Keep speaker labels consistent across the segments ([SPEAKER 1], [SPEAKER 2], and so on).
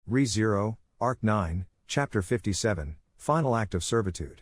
[SPEAKER 1] Re-Zero, Arc 9, Chapter 57, Final Act of Servitude.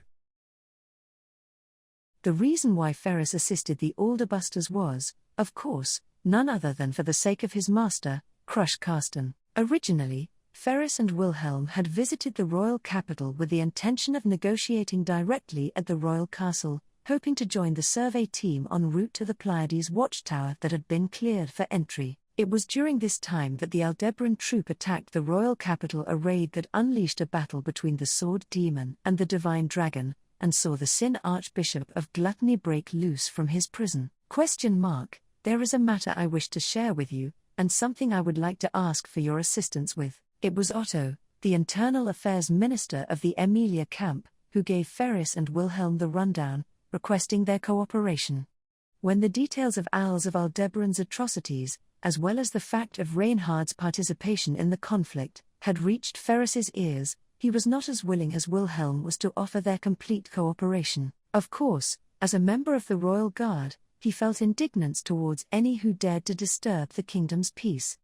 [SPEAKER 2] The reason why Ferris assisted the Alderbusters was, of course, none other than for the sake of his master, Crush Carsten. Originally, Ferris and Wilhelm had visited the royal capital with the intention of negotiating directly at the royal castle, hoping to join the survey team en route to the Pleiades watchtower that had been cleared for entry. It was during this time that the Aldebaran troop attacked the royal capital, a raid that unleashed a battle between the sword demon and the divine dragon, and saw the Sin Archbishop of Gluttony break loose from his prison. There is a matter I wish to share with you, and something I would like to ask for your assistance with. It was Otto, the internal affairs minister of the Emilia camp, who gave Ferris and Wilhelm the rundown, requesting their cooperation. When the details of Als of Aldebaran's atrocities, as well as the fact of Reinhard's participation in the conflict, had reached Ferris's ears, he was not as willing as Wilhelm was to offer their complete cooperation. Of course, as a member of the royal guard, he felt indignance towards any who dared to disturb the kingdom's peace.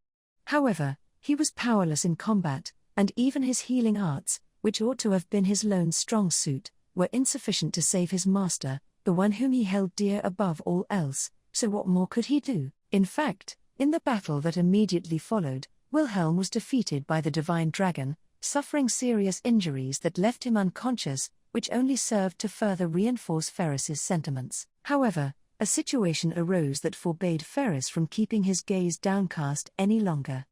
[SPEAKER 2] However, he was powerless in combat, and even his healing arts, which ought to have been his lone strong suit, were insufficient to save his master, the one whom he held dear above all else, so what more could he do? In fact, in the battle that immediately followed, Wilhelm was defeated by the divine dragon, suffering serious injuries that left him unconscious, which only served to further reinforce Ferris's sentiments. However, a situation arose that forbade Ferris from keeping his gaze downcast any longer.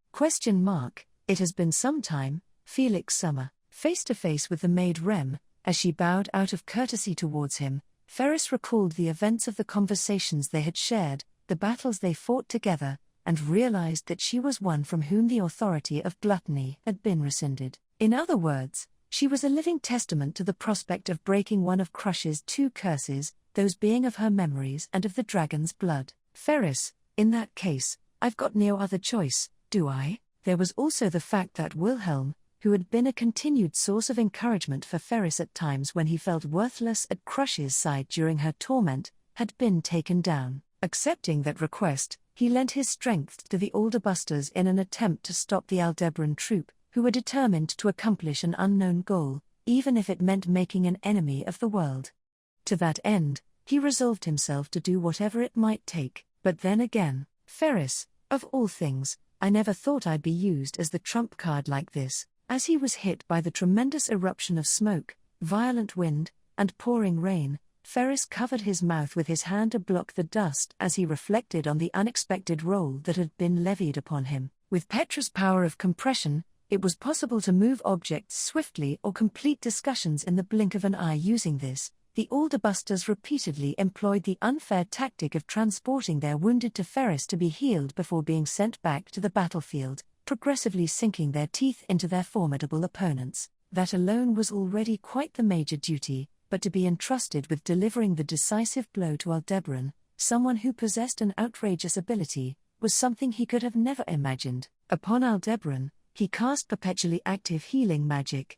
[SPEAKER 2] It has been some time, Felix Summer, face to face with the maid Rem, as she bowed out of courtesy towards him, Ferris recalled the events of the conversations they had shared, the battles they fought together, and realized that she was one from whom the authority of gluttony had been rescinded. In other words, she was a living testament to the prospect of breaking one of Crush's two curses, those being of her memories and of the dragon's blood. Ferris, in that case, I've got no other choice, do I? There was also the fact that Wilhelm, who had been a continued source of encouragement for Ferris at times when he felt worthless at Crush's side during her torment, had been taken down. Accepting that request, he lent his strength to the Alderbusters in an attempt to stop the Aldebaran troop, who were determined to accomplish an unknown goal, even if it meant making an enemy of the world. To that end, he resolved himself to do whatever it might take. But then again, Ferris, of all things, I never thought I'd be used as the trump card like this. As he was hit by the tremendous eruption of smoke, violent wind, and pouring rain, Ferris covered his mouth with his hand to block the dust as he reflected on the unexpected role that had been levied upon him. With Petra's power of compression, it was possible to move objects swiftly or complete discussions in the blink of an eye. Using this, the Alderbusters repeatedly employed the unfair tactic of transporting their wounded to Ferris to be healed before being sent back to the battlefield, progressively sinking their teeth into their formidable opponents. That alone was already quite the major duty, but to be entrusted with delivering the decisive blow to Aldebaran, someone who possessed an outrageous ability, was something he could have never imagined. Upon Aldebaran, he cast perpetually active healing magic.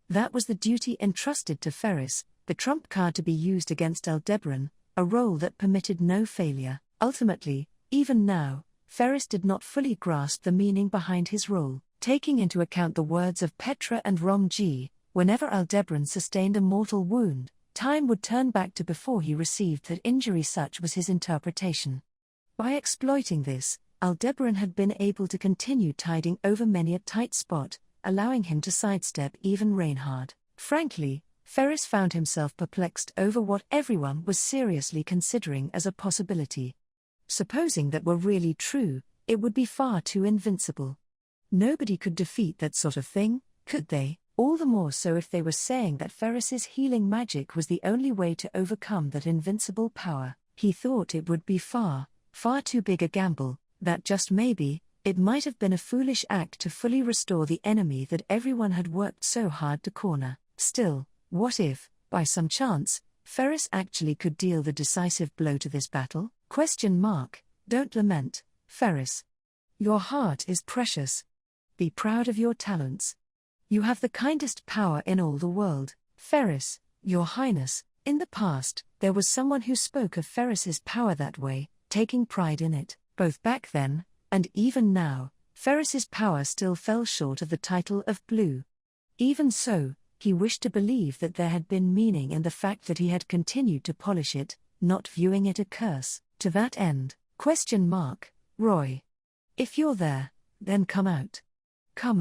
[SPEAKER 2] That was the duty entrusted to Ferris, the trump card to be used against Aldebaran, a role that permitted no failure. Ultimately, even now, Ferris did not fully grasp the meaning behind his role. Taking into account the words of Petra and Romji, whenever Aldebaran sustained a mortal wound, time would turn back to before he received that injury. Such was his interpretation. By exploiting this, Aldebaran had been able to continue tiding over many a tight spot, allowing him to sidestep even Reinhard. Frankly, Ferris found himself perplexed over what everyone was seriously considering as a possibility. Supposing that were really true, it would be far too invincible. Nobody could defeat that sort of thing, could they? All the more so if they were saying that Ferris's healing magic was the only way to overcome that invincible power. He thought it would be far too big a gamble, that just maybe, it might have been a foolish act to fully restore the enemy that everyone had worked so hard to corner. Still, what if, by some chance, Ferris actually could deal the decisive blow to this battle? Don't lament, Ferris. Your heart is precious. Be proud of your talents. You have the kindest power in all the world. Ferris, Your Highness, in the past, there was someone who spoke of Ferris's power that way, taking pride in it. Both back then, and even now, Ferris's power still fell short of the title of Blue. Even so, he wished to believe that there had been meaning in the fact that he had continued to polish it, not viewing it a curse. To that end, Roy. If you're there, then come out. Come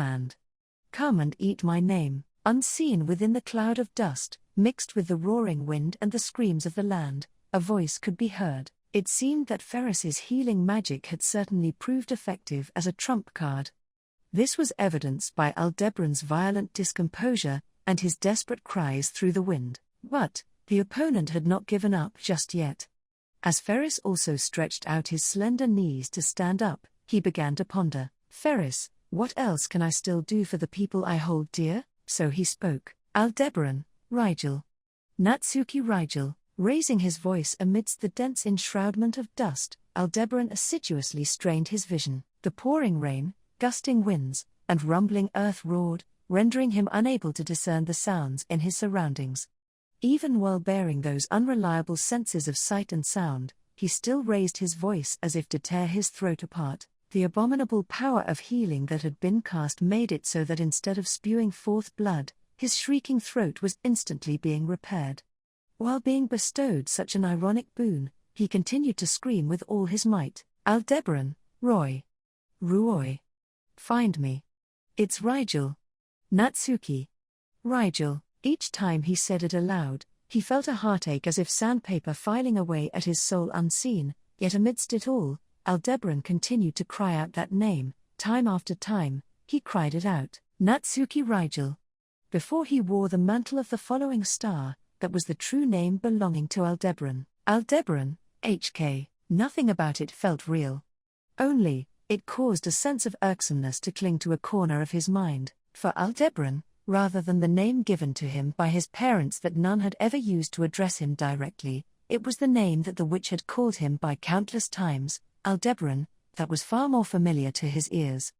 [SPEAKER 2] and eat my name. Unseen within the cloud of dust, mixed with the roaring wind and the screams of the land, a voice could be heard. It seemed that Ferris's healing magic had certainly proved effective as a trump card. This was evidenced by Aldebaran's violent discomposure and his desperate cries through the wind. But the opponent had not given up just yet. As Ferris also stretched out his slender knees to stand up, he began to ponder. Ferris, what else can I still do for the people I hold dear? So he spoke. Aldebaran, Rigel. Natsuki Rigel. Raising his voice amidst the dense enshroudment of dust, Aldebaran assiduously strained his vision. The pouring rain, gusting winds, and rumbling earth roared, rendering him unable to discern the sounds in his surroundings. Even while bearing those unreliable senses of sight and sound, he still raised his voice as if to tear his throat apart. The abominable power of healing that had been cast made it so that instead of spewing forth blood, his shrieking throat was instantly being repaired. While being bestowed such an ironic boon, he continued to scream with all his might. Aldebaran, Ruoy. Find me. It's Rigel. Natsuki. Rigel. Each time he said it aloud, he felt a heartache as if sandpaper filing away at his soul unseen, yet amidst it all, Aldebaran continued to cry out that name. Time after time, he cried it out. Natsuki Rigel. Before he wore the mantle of the following star, that was the true name belonging to Aldebaran. Aldebaran, HK. Nothing about it felt real. Only, it caused a sense of irksomeness to cling to a corner of his mind. For Aldebaran, rather than the name given to him by his parents that none had ever used to address him directly, it was the name that the witch had called him by countless times, Aldebaran, that was far more familiar to his ears.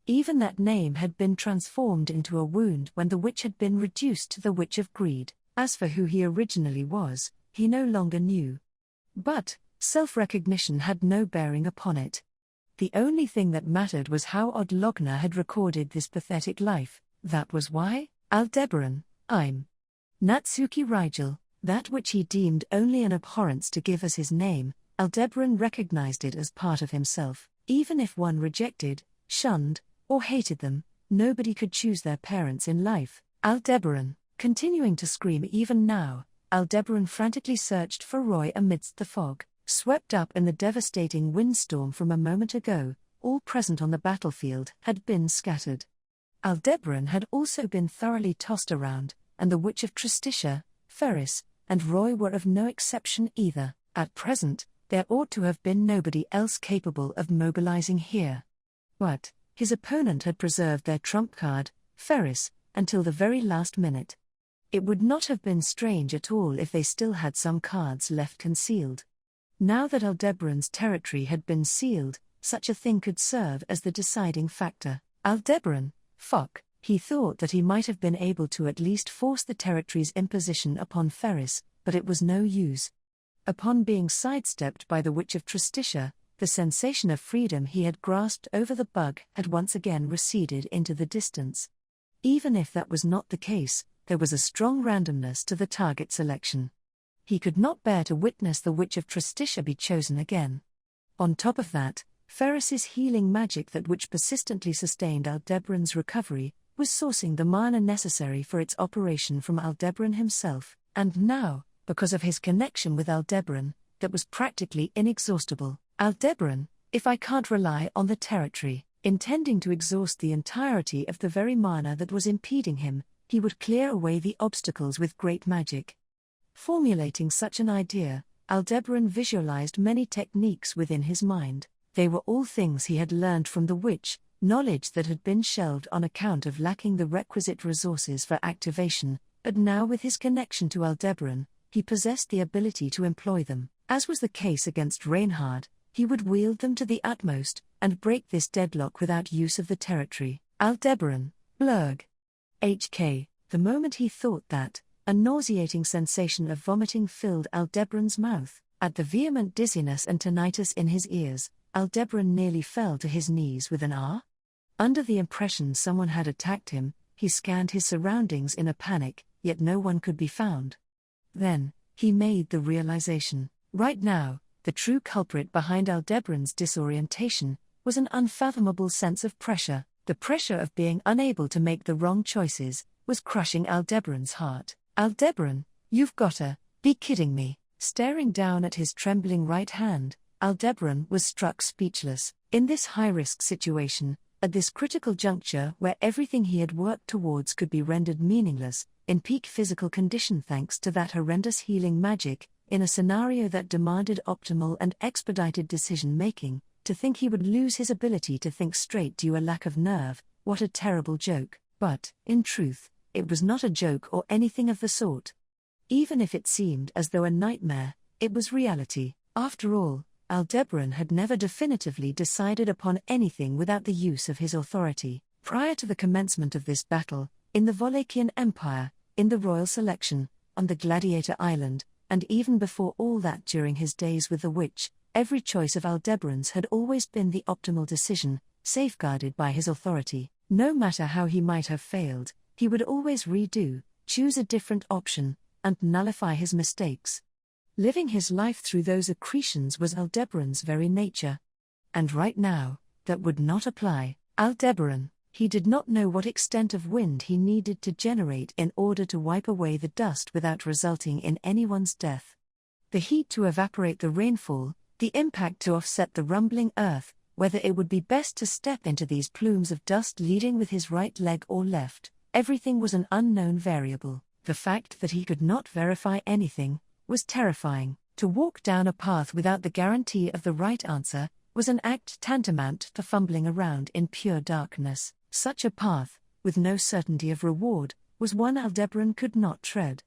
[SPEAKER 2] Even that name had been transformed into a wound when the witch had been reduced to the witch of greed. As for who he originally was, he no longer knew. But self-recognition had no bearing upon it. The only thing that mattered was how Odlogna had recorded this pathetic life. That was why, Aldebaran, I'm Natsuki Rigel, that which he deemed only an abhorrence to give as his name. Aldebaran recognized it as part of himself. Even if one rejected, shunned, or hated them, nobody could choose their parents in life. Aldebaran. Continuing to scream even now, Aldebaran frantically searched for Roy amidst the fog. Swept up in the devastating windstorm from a moment ago, all present on the battlefield had been scattered. Aldebaran had also been thoroughly tossed around, and the Witch of Tristitia, Ferris, and Roy were of no exception either. At present, there ought to have been nobody else capable of mobilizing here. But his opponent had preserved their trump card, Ferris, until the very last minute. It would not have been strange at all if they still had some cards left concealed. Now that Aldebaran's territory had been sealed, such a thing could serve as the deciding factor. Aldebaran, he thought that he might have been able to at least force the territory's imposition upon Ferris, but it was no use. Upon being sidestepped by the Witch of Tristitia, the sensation of freedom he had grasped over the bug had once again receded into the distance. Even if that was not the case, there was a strong randomness to the target selection. He could not bear to witness the Witch of Tristitia be chosen again. On top of that, Ferris's healing magic, that which persistently sustained Aldebaran's recovery, was sourcing the mana necessary for its operation from Aldebaran himself, and now, because of his connection with Aldebaran, that was practically inexhaustible. Aldebaran, if I can't rely on the territory, intending to exhaust the entirety of the very mana that was impeding him, he would clear away the obstacles with great magic. Formulating such an idea, Aldebaran visualized many techniques within his mind. They were all things he had learned from the witch, knowledge that had been shelved on account of lacking the requisite resources for activation, but now with his connection to Aldebaran, he possessed the ability to employ them. As was the case against Reinhard, he would wield them to the utmost, and break this deadlock without use of the territory. Aldebaran, Blurg. HK. The moment he thought that, a nauseating sensation of vomiting filled Aldebaran's mouth. At the vehement dizziness and tinnitus in his ears, Aldebaran nearly fell to his knees with an "Ah?" Under the impression someone had attacked him, he scanned his surroundings in a panic, yet no one could be found. Then, he made the realization: right now, the true culprit behind Aldebaran's disorientation was an unfathomable sense of pressure. The pressure of being unable to make the wrong choices was crushing Aldebaran's heart. "Aldebaran, you've gotta be kidding me." Staring down at his trembling right hand, Aldebaran was struck speechless. In this high-risk situation, at this critical juncture where everything he had worked towards could be rendered meaningless, in peak physical condition thanks to that horrendous healing magic, in a scenario that demanded optimal and expedited decision-making, to think he would lose his ability to think straight due a lack of nerve, what a terrible joke. But, in truth, it was not a joke or anything of the sort. Even if it seemed as though a nightmare, it was reality. After all, Aldebaran had never definitively decided upon anything without the use of his authority. Prior to the commencement of this battle, in the Wallachian Empire, in the royal selection, on the Gladiator Island, and even before all that during his days with the witch, every choice of Aldebaran's had always been the optimal decision, safeguarded by his authority. No matter how he might have failed, he would always redo, choose a different option, and nullify his mistakes. Living his life through those accretions was Aldebaran's very nature. And right now, that would not apply. Aldebaran, he did not know what extent of wind he needed to generate in order to wipe away the dust without resulting in anyone's death. The heat to evaporate the rainfall, the impact to offset the rumbling earth, whether it would be best to step into these plumes of dust leading with his right leg or left, everything was an unknown variable. The fact that he could not verify anything was terrifying. To walk down a path without the guarantee of the right answer was an act tantamount to fumbling around in pure darkness. Such a path, with no certainty of reward, was one Aldebaran could not tread.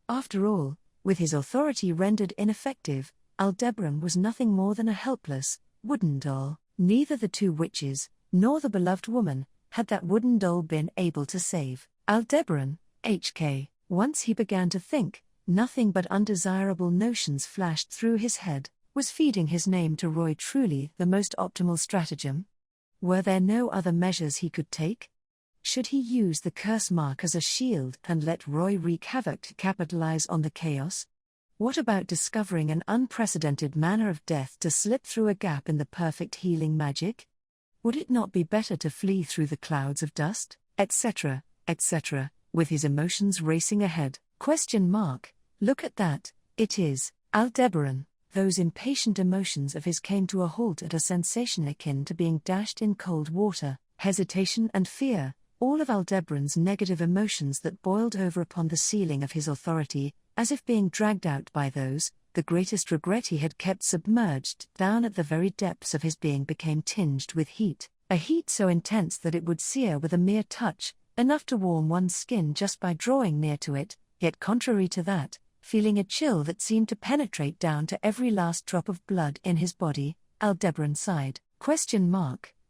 [SPEAKER 2] After all, with his authority rendered ineffective, Aldebaran was nothing more than a helpless, wooden doll. Neither the two witches, nor the beloved woman, had that wooden doll been able to save. Aldebaran, HK. Once he began to think, nothing but undesirable notions flashed through his head. Was feeding his name to Roy truly the most optimal stratagem? Were there no other measures he could take? Should he use the curse mark as a shield and let Roy wreak havoc to capitalize on the chaos? What about discovering an unprecedented manner of death to slip through a gap in the perfect healing magic? Would it not be better to flee through the clouds of dust, etc., etc., with his emotions racing ahead? Look at that, it is Aldebaran. Those impatient emotions of his came to a halt at a sensation akin to being dashed in cold water. Hesitation and fear, all of Aldebaran's negative emotions that boiled over upon the ceiling of his authority, as if being dragged out by those, the greatest regret he had kept submerged down at the very depths of his being, became tinged with heat, a heat so intense that it would sear with a mere touch, enough to warm one's skin just by drawing near to it, yet contrary to that, feeling a chill that seemed to penetrate down to every last drop of blood in his body. Aldebaran sighed.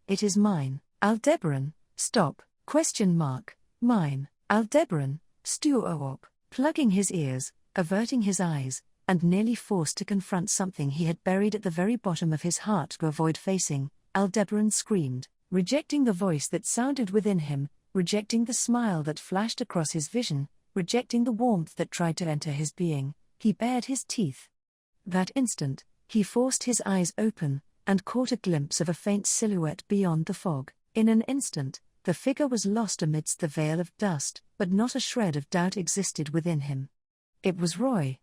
[SPEAKER 2] It is mine. Aldebaran, stop. Mine. Aldebaran, Stuop, plugging his ears, averting his eyes, and nearly forced to confront something he had buried at the very bottom of his heart to avoid facing, Aldebaran screamed, rejecting the voice that sounded within him, rejecting the smile that flashed across his vision, rejecting the warmth that tried to enter his being. He bared his teeth. That instant, he forced his eyes open, and caught a glimpse of a faint silhouette beyond the fog. In an instant, the figure was lost amidst the veil of dust, but not a shred of doubt existed within him. It was Roy.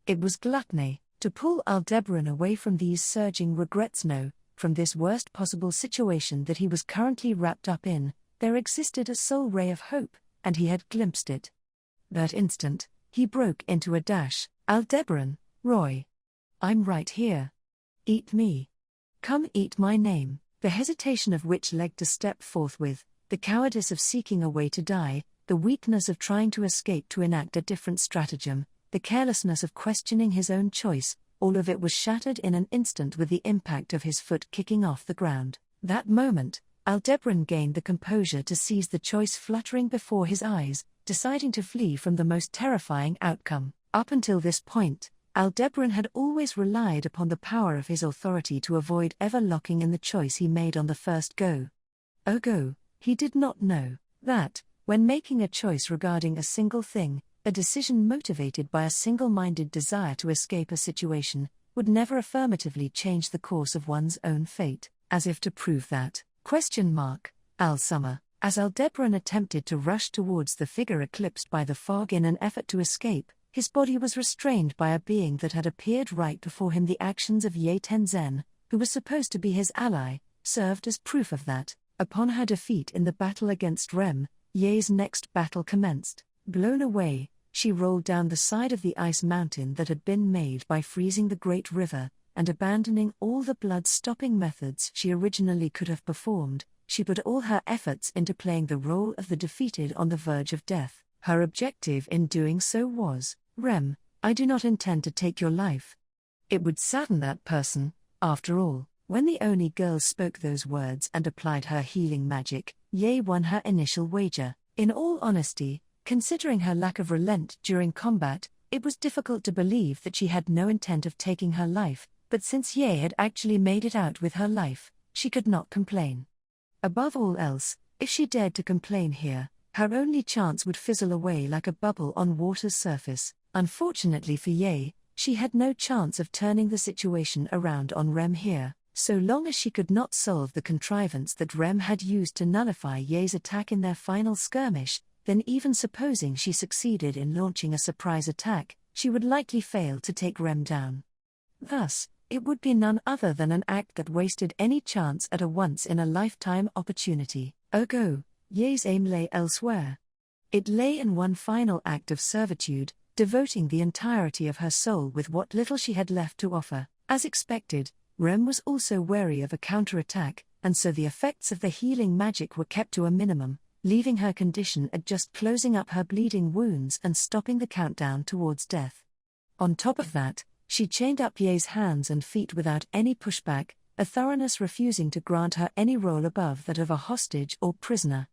[SPEAKER 2] It was gluttony. To pull Aldebaran away from these surging regrets, no, from this worst possible situation that he was currently wrapped up in, there existed a sole ray of hope, and he had glimpsed it. That instant, he broke into a dash. Aldebaran, Roy. I'm right here. Eat me. Come eat my name. The hesitation of which legged a step forthwith, the cowardice of seeking a way to die, the weakness of trying to escape to enact a different stratagem, the carelessness of questioning his own choice, all of it was shattered in an instant with the impact of his foot kicking off the ground. That moment, Aldebaran gained the composure to seize the choice fluttering before his eyes, deciding to flee from the most terrifying outcome. Up until this point, Aldebaran had always relied upon the power of his authority to avoid ever locking in the choice he made on the first go. Ergo, he did not know that, when making a choice regarding a single thing, a decision motivated by a single-minded desire to escape a situation, would never affirmatively change the course of one's own fate, as if to prove that, Al Summer, as Aldebaran attempted to rush towards the figure eclipsed by the fog in an effort to escape, his body was restrained by a being that had appeared right before him. The actions of Ye Tenzen, who was supposed to be his ally, served as proof of that. Upon her defeat in the battle against Rem, Ye's next battle commenced. Blown away, she rolled down the side of the ice mountain that had been made by freezing the great river, and abandoning all the blood-stopping methods she originally could have performed, she put all her efforts into playing the role of the defeated on the verge of death. Her objective in doing so was, Rem, I do not intend to take your life. It would sadden that person, after all. When the Oni girl spoke those words and applied her healing magic, Ye won her initial wager. In all honesty, considering her lack of relent during combat, it was difficult to believe that she had no intent of taking her life, but since Ye had actually made it out with her life, she could not complain. Above all else, if she dared to complain here, her only chance would fizzle away like a bubble on water's surface. Unfortunately for Ye, she had no chance of turning the situation around on Rem here. So long as she could not solve the contrivance that Rem had used to nullify Ye's attack in their final skirmish, then even supposing she succeeded in launching a surprise attack, she would likely fail to take Rem down. Thus, it would be none other than an act that wasted any chance at a once-in-a-lifetime opportunity. Ergo, Ye's aim lay elsewhere. It lay in one final act of servitude, devoting the entirety of her soul with what little she had left to offer. As expected, Rem was also wary of a counterattack, and so the effects of the healing magic were kept to a minimum, leaving her condition at just closing up her bleeding wounds and stopping the countdown towards death. On top of that, she chained up Ye's hands and feet without any pushback, a thoroughness refusing to grant her any role above that of a hostage or prisoner.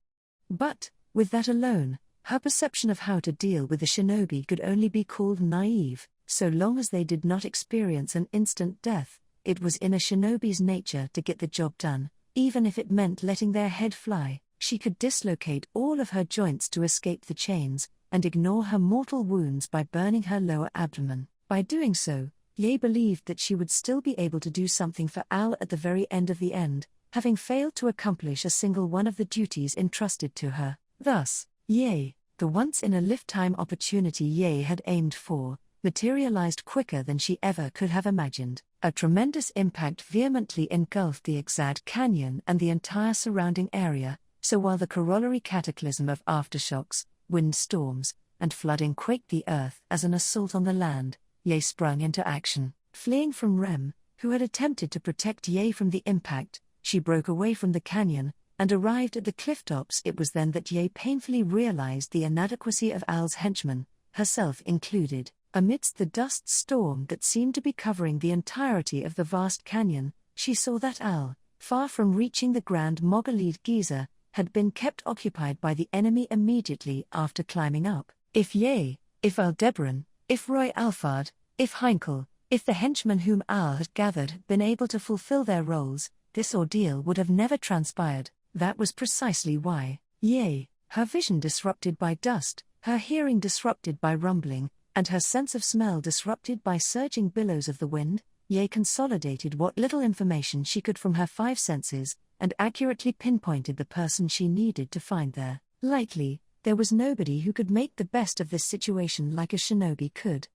[SPEAKER 2] But, with that alone, her perception of how to deal with the shinobi could only be called naive. So long as they did not experience an instant death, it was in a shinobi's nature to get the job done, even if it meant letting their head fly. She could dislocate all of her joints to escape the chains, and ignore her mortal wounds by burning her lower abdomen. By doing so, Ye believed that she would still be able to do something for Al at the very end of the end, having failed to accomplish a single one of the duties entrusted to her. Thus, Ye, the once-in-a-lifetime opportunity Ye had aimed for, materialized quicker than she ever could have imagined. A tremendous impact vehemently engulfed the Exad Canyon and the entire surrounding area, so while the corollary cataclysm of aftershocks, windstorms, and flooding quaked the earth as an assault on the land, Ye sprung into action. Fleeing from Rem, who had attempted to protect Ye from the impact, she broke away from the canyon, and arrived at the cliff tops. It was then that Ye painfully realized the inadequacy of Al's henchmen, herself included. Amidst the dust storm that seemed to be covering the entirety of the vast canyon, she saw that Al, far from reaching the Grand Mogolid Giza, had been kept occupied by the enemy immediately after climbing up. If Ye, if Aldebaran, if Roy Alfard, if Heinkel, if the henchmen whom Al had gathered had been able to fulfill their roles, this ordeal would have never transpired. That was precisely why. Ye, her vision disrupted by dust, her hearing disrupted by rumbling, and her sense of smell disrupted by surging billows of the wind, Ye consolidated what little information she could from her five senses, and accurately pinpointed the person she needed to find there. Likely, there was nobody who could make the best of this situation like a shinobi could.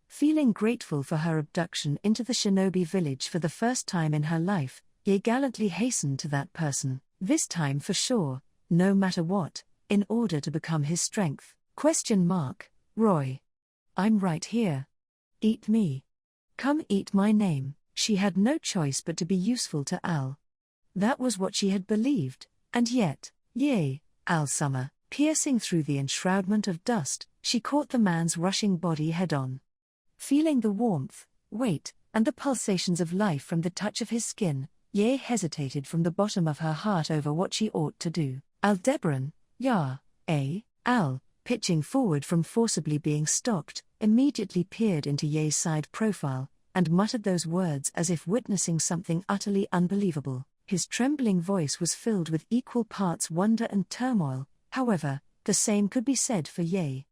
[SPEAKER 2] Feeling grateful for her abduction into the shinobi village for the first time in her life, Ye gallantly hastened to that person, this time for sure, no matter what, in order to become his strength. Roy. I'm right here. Eat me. Come eat my name. She had no choice but to be useful to Al. That was what she had believed, and yet, Al Summer, piercing through the enshroudment of dust, she caught the man's rushing body head-on. Feeling the warmth, weight, and the pulsations of life from the touch of his skin, Ye hesitated from the bottom of her heart over what she ought to do. Aldebaran, Al, pitching forward from forcibly being stopped, immediately peered into Ye's side profile, and muttered those words as if witnessing something utterly unbelievable. His trembling voice was filled with equal parts wonder and turmoil. However, the same could be said for Ye.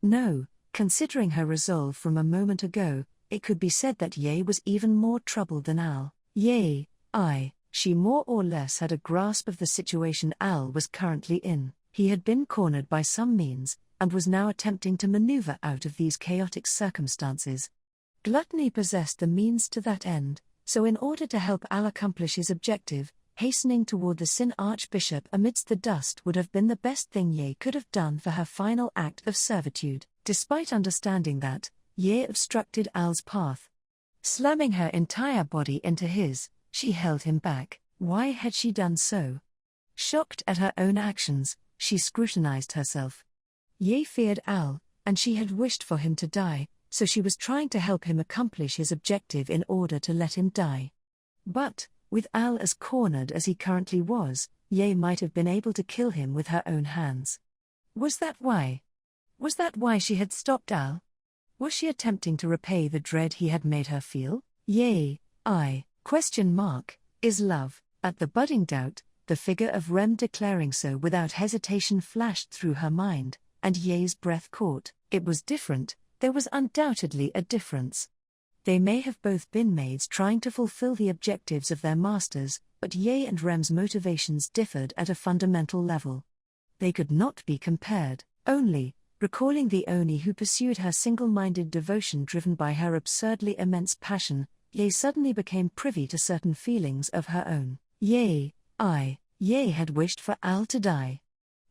[SPEAKER 2] No, considering her resolve from a moment ago, it could be said that Ye was even more troubled than Al. She more or less had a grasp of the situation Al was currently in. He had been cornered by some means, and was now attempting to maneuver out of these chaotic circumstances. Gluttony possessed the means to that end, so in order to help Al accomplish his objective, hastening toward the Sin Archbishop amidst the dust would have been the best thing Ye could have done for her final act of servitude. Despite understanding that, Ye obstructed Al's path. Slamming her entire body into his, she held him back. Why had she done so? Shocked at her own actions, she scrutinized herself. Ye feared Al, and she had wished for him to die, so she was trying to help him accomplish his objective in order to let him die. But, with Al as cornered as he currently was, Ye might have been able to kill him with her own hands. Was that why? Was that why she had stopped Al? Was she attempting to repay the dread he had made her feel? Is love. At the budding doubt, the figure of Rem declaring so without hesitation flashed through her mind, and Ye's breath caught. It was different, there was undoubtedly a difference. They may have both been maids trying to fulfill the objectives of their masters, but Ye and Rem's motivations differed at a fundamental level. They could not be compared. Only, recalling the Oni who pursued her single-minded devotion driven by her absurdly immense passion, Ye suddenly became privy to certain feelings of her own. Ye had wished for Al to die.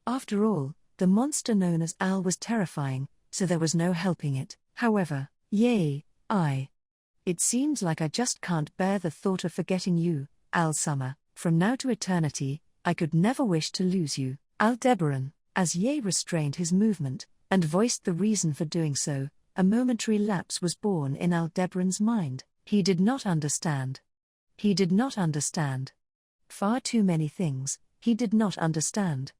[SPEAKER 2] After all, the monster known as Al was terrifying, so there was no helping it. However, it seems like I just can't bear the thought of forgetting you, Al Summer. From now to eternity, I could never wish to lose you, Aldebaran. As Ye restrained his movement, and voiced the reason for doing so, a momentary lapse was born in Aldebaran's mind. He did not understand. He did not understand. Far too many things, he did not understand.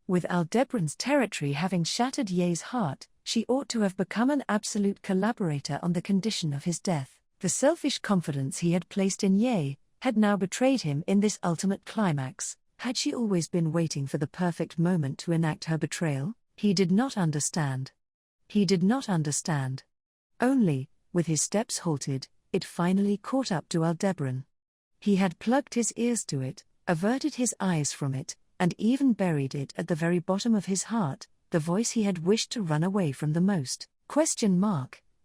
[SPEAKER 2] With Aldebaran's territory having shattered Ye's heart, she ought to have become an absolute collaborator on the condition of his death. The selfish confidence he had placed in Ye had now betrayed him in this ultimate climax. Had she always been waiting for the perfect moment to enact her betrayal? He did not understand. He did not understand. Only, with his steps halted, it finally caught up to Aldebaran. He had plugged his ears to it, averted his eyes from it, and even buried it at the very bottom of his heart, the voice he had wished to run away from the most.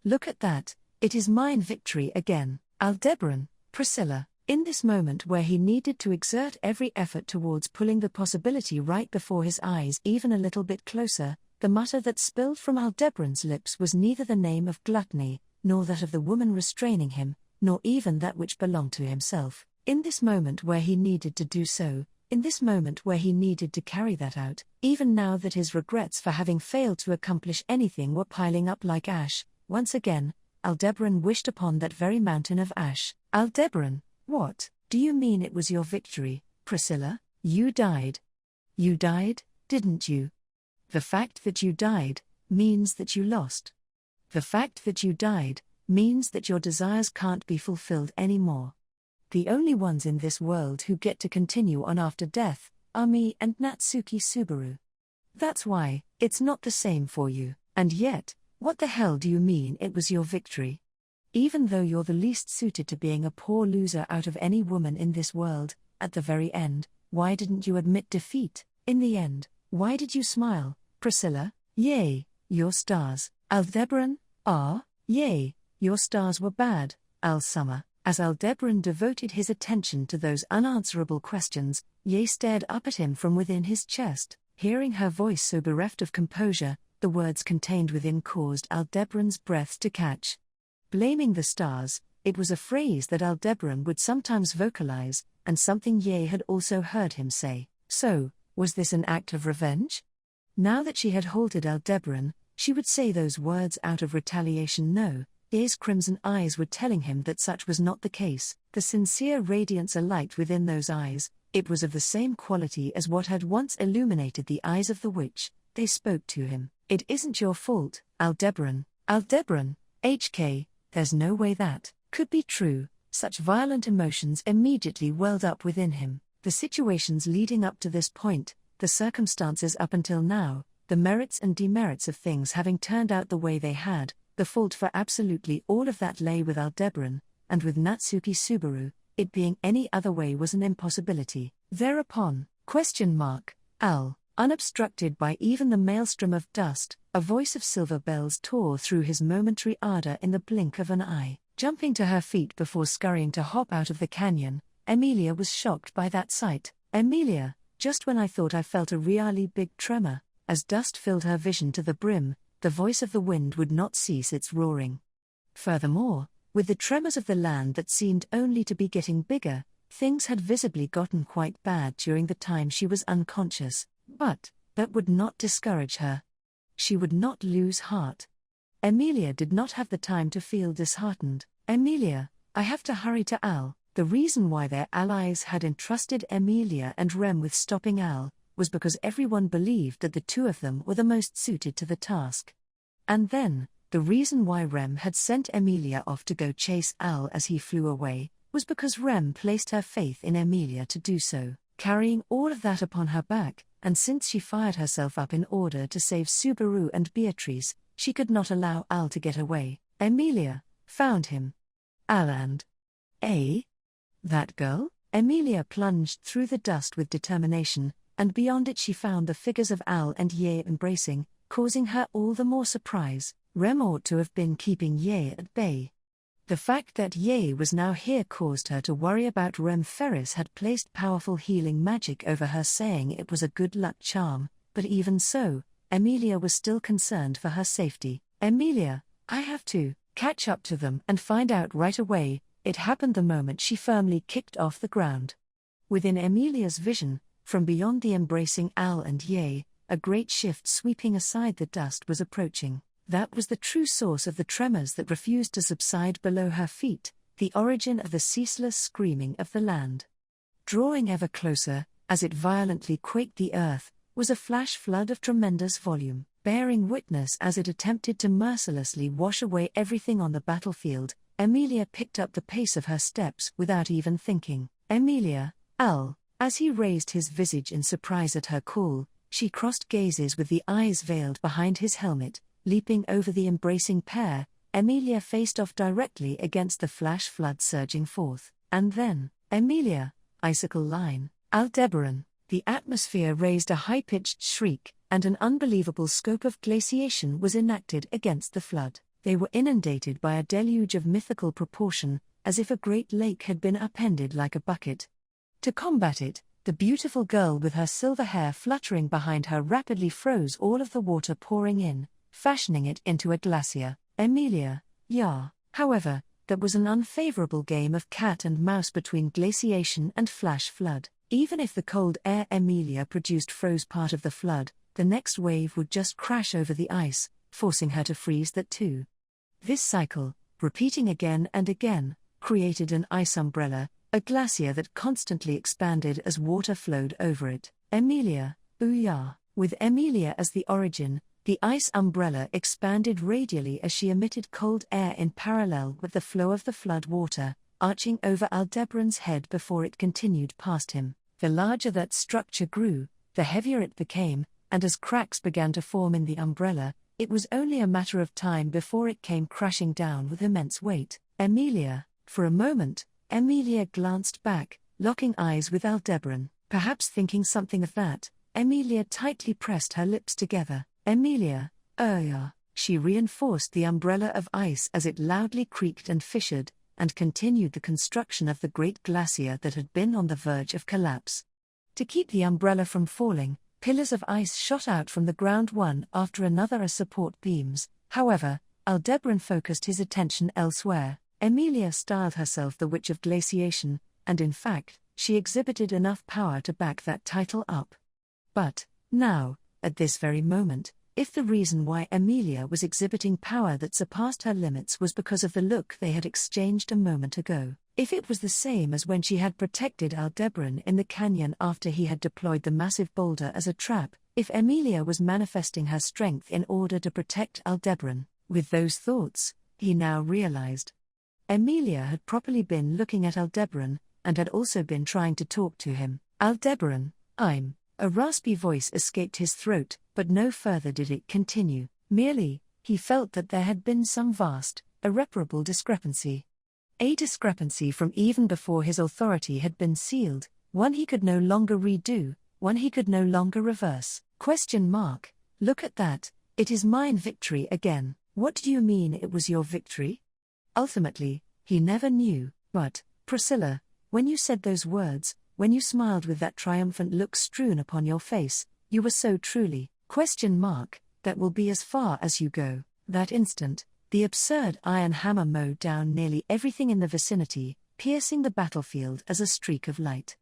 [SPEAKER 2] Look at that, it is mine victory again, Aldebaran, Priscilla. In this moment where he needed to exert every effort towards pulling the possibility right before his eyes even a little bit closer, the mutter that spilled from Aldebaran's lips was neither the name of gluttony, nor that of the woman restraining him, nor even that which belonged to himself. In this moment where he needed to do so, in this moment where he needed to carry that out, even now that his regrets for having failed to accomplish anything were piling up like ash, once again, Aldebaran wished upon that very mountain of ash. Aldebaran, what, do you mean it was your victory, Priscilla? You died. You died, didn't you? The fact that you died means that you lost. The fact that you died means that your desires can't be fulfilled anymore. The only ones in this world who get to continue on after death are me and Natsuki Subaru. That's why, it's not the same for you. And yet, what the hell do you mean it was your victory? Even though you're the least suited to being a poor loser out of any woman in this world, at the very end, why didn't you admit defeat? In the end, why did you smile, Priscilla? Yay, your stars. Aldebaran, yay, your stars were bad, Al Summer. As Aldebaran devoted his attention to those unanswerable questions, Ye stared up at him from within his chest. Hearing her voice so bereft of composure, the words contained within caused Aldebaran's breath to catch. Blaming the stars, it was a phrase that Aldebaran would sometimes vocalize, and something Ye had also heard him say. So, was this an act of revenge? Now that she had halted Aldebaran, she would say those words out of retaliation. No, Ye's crimson eyes were telling him that such was not the case. The sincere radiance alight within those eyes, it was of the same quality as what had once illuminated the eyes of the witch. They spoke to him. It isn't your fault, Aldebaran. Aldebaran, HK, there's no way that could be true. Such violent emotions immediately welled up within him. The situations leading up to this point, the circumstances up until now, the merits and demerits of things having turned out the way they had, the fault for absolutely all of that lay with Aldebaran, and with Natsuki Subaru. It being any other way was an impossibility. Thereupon, Al, unobstructed by even the maelstrom of dust, a voice of silver bells tore through his momentary ardor in the blink of an eye. Jumping to her feet before scurrying to hop out of the canyon, Emilia was shocked by that sight. Emilia, just when I thought I felt a really big tremor, as dust filled her vision to the brim, the voice of the wind would not cease its roaring. Furthermore, with the tremors of the land that seemed only to be getting bigger, things had visibly gotten quite bad during the time she was unconscious, but that would not discourage her. She would not lose heart. Emilia did not have the time to feel disheartened. Emilia, I have to hurry to Al. The reason why their allies had entrusted Emilia and Rem with stopping Al was because everyone believed that the two of them were the most suited to the task. And then, the reason why Rem had sent Emilia off to go chase Al as he flew away was because Rem placed her faith in Emilia to do so, carrying all of that upon her back, and since she fired herself up in order to save Subaru and Beatrice, she could not allow Al to get away. Emilia found him. Al and that girl? Emilia plunged through the dust with determination, and beyond it she found the figures of Al and Ye embracing, causing her all the more surprise. Rem ought to have been keeping Ye at bay. The fact that Ye was now here caused her to worry about Rem. Ferris had placed powerful healing magic over her, saying it was a good luck charm, but even so, Emilia was still concerned for her safety. Emilia, I have to catch up to them and find out right away. It happened the moment she firmly kicked off the ground. Within Emilia's vision, from beyond the embracing Al and Ye, a great shift sweeping aside the dust was approaching. That was the true source of the tremors that refused to subside below her feet, the origin of the ceaseless screaming of the land. Drawing ever closer, as it violently quaked the earth, was a flash flood of tremendous volume, bearing witness as it attempted to mercilessly wash away everything on the battlefield. Emilia picked up the pace of her steps without even thinking. Emilia, Al, as he raised his visage in surprise at her call, she crossed gazes with the eyes veiled behind his helmet. Leaping over the embracing pair, Emilia faced off directly against the flash flood surging forth. And then, Emilia, icicle line, Aldebaran. The atmosphere raised a high-pitched shriek, and an unbelievable scope of glaciation was enacted against the flood. They were inundated by a deluge of mythical proportion, as if a great lake had been upended like a bucket. To combat it, the beautiful girl with her silver hair fluttering behind her rapidly froze all of the water pouring in, fashioning it into a glacier. Emilia, however, that was an unfavorable game of cat and mouse between glaciation and flash flood. Even if the cold air Emilia produced froze part of the flood, the next wave would just crash over the ice, forcing her to freeze that too. This cycle, repeating again and again, created an ice umbrella, a glacier that constantly expanded as water flowed over it. Emilia, with Emilia as the origin, the ice umbrella expanded radially as she emitted cold air in parallel with the flow of the flood water, arching over Aldebaran's head before it continued past him. The larger that structure grew, the heavier it became, and as cracks began to form in the umbrella, it was only a matter of time before it came crashing down with immense weight. Emilia, for a moment, Emilia glanced back, locking eyes with Aldebaran. Perhaps thinking something of that, Emilia tightly pressed her lips together. Emilia, she reinforced the umbrella of ice as it loudly creaked and fissured, and continued the construction of the great glacier that had been on the verge of collapse. To keep the umbrella from falling, pillars of ice shot out from the ground one after another as support beams. However, Aldebaran focused his attention elsewhere. Emilia styled herself the Witch of Glaciation, and in fact, she exhibited enough power to back that title up. But, now, at this very moment, if the reason why Emilia was exhibiting power that surpassed her limits was because of the look they had exchanged a moment ago, if it was the same as when she had protected Aldebaran in the canyon after he had deployed the massive boulder as a trap, if Emilia was manifesting her strength in order to protect Aldebaran, with those thoughts, he now realized. Emilia had properly been looking at Aldebaran, and had also been trying to talk to him. Aldebaran, I'm. A raspy voice escaped his throat, but no further did it continue. Merely, he felt that there had been some vast, irreparable discrepancy. A discrepancy from even before his authority had been sealed, one he could no longer redo, one he could no longer reverse. Look at that, it is mine victory again. What do you mean it was your victory? Ultimately, he never knew, but, Priscilla, when you said those words, when you smiled with that triumphant look strewn upon your face, you were so truly, that will be as far as you go. That instant, the absurd iron hammer mowed down nearly everything in the vicinity, piercing the battlefield as a streak of light.